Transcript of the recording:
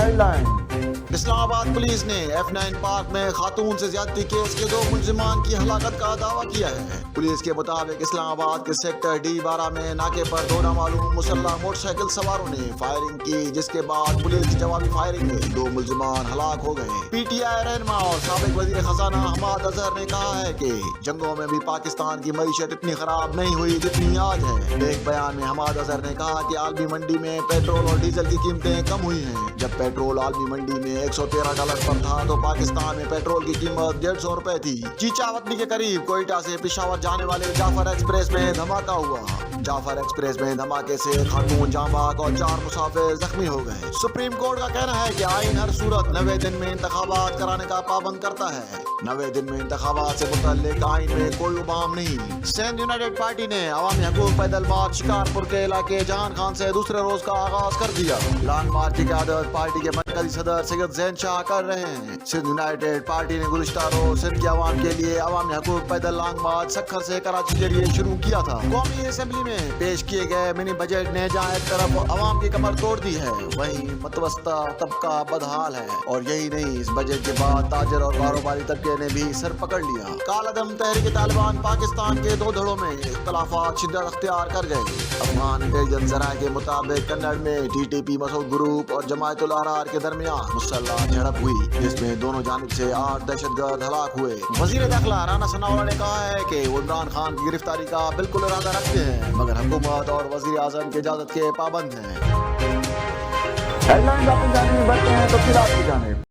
Headline. Islamabad police ने F9 park में खातून से ज्यादती केस के 2 मुलजिमान की हलाकत का दावा किया है। पुलिस के मुताबिक इस्लामाबाद के सेक्टर D12 में नाके पर 2 नामालूम मुसल्लह मोटरसाइकिल सवारों ने फायरिंग की, जिसके बाद पुलिस की जवाबी फायरिंग में 2 मुलजिमान हलाक हो गए। PTI रहनुमा और साबिक वजीर खजाना हमाद अजहर ने कहा है कि जंगों में भी पाकिस्तान की मईशत इतनी खराब नहीं हुई जितनी आज है। एक बयान में हमाद अजहर ने कहा कि आलमी मंडी में पेट्रोल और डीजल की कीमतें कम हुई हैं। जब पेट्रोल आलमी मंडी में $113 पर था तो पाकिस्तान में पेट्रोल की कीमत $150 थी। चीचावतनी के करीब कोयटा से पिशावर जाने वाले जाफर एक्सप्रेस में धमाका हुआ। जाफर एक्सप्रेस में धमाके से खातून जाँ बहक और 4 मुसाफिर जख्मी हो गए। सुप्रीम कोर्ट का कहना है कि आइन हर सूरत 90 दिन में इंतखाबात कराने का पाबंद करता है। 90 दिन में इंतखाबात से मुतल्लिक आइन में कोई उबाम नहीं। सिंध यूनाइटेड पार्टी ने अवामी हकूक पैदल मार्च शिकारपुर के इलाके जहान खान से दूसरे रोज का आगाज कर दिया। लॉन्ग मार्च की क़यादत पार्टी के मरकजी सदर सैयद ज़ैन शाह कर रहे हैं। सिंध यूनाइटेड पार्टी ने गुज़िश्ता रोज सिंध के अवाम के लिए अवामी हकूक पैदल लॉन्ग मार्च सक्खर से कराची के लिए शुरू किया था। कौमी असेंबली में पेश किए गए मिनी बजट ने जहाँ एक तरफ अवाम की कमर तोड़ दी है, वहीं मतवस्ता तबका बदहाल है। और यही नहीं, इस बजट के बाद ताजर और कारोबारी तबके ने भी सर पकड़ लिया। कालअदम तहरीक तालिबान पाकिस्तान के 2 धड़ों में इख्तलाफात शिद्दत अख्तियार कर गए। अफगान इंटेलिजेंस ज़राए के मुताबिक कन्नड़ में TTP मसूद ग्रुप और जमायतुल अहरार के दरमियान मुसल्लह झड़प हुई, जिसमें दोनों जानिब से 8 दहशतगर्द हलाक हुए। वजीर दाखिला राना सनाउल्लाह ने कहा है कि वो इमरान खान की गिरफ्तारी का बिल्कुल इरादा रखते हैं, मगर हुकूमत और वजीर आजम की इजाजत के पाबंद हैं। हेडलाइन अपनी जानिब बढ़ते हैं तो फिर आपकी जानिब।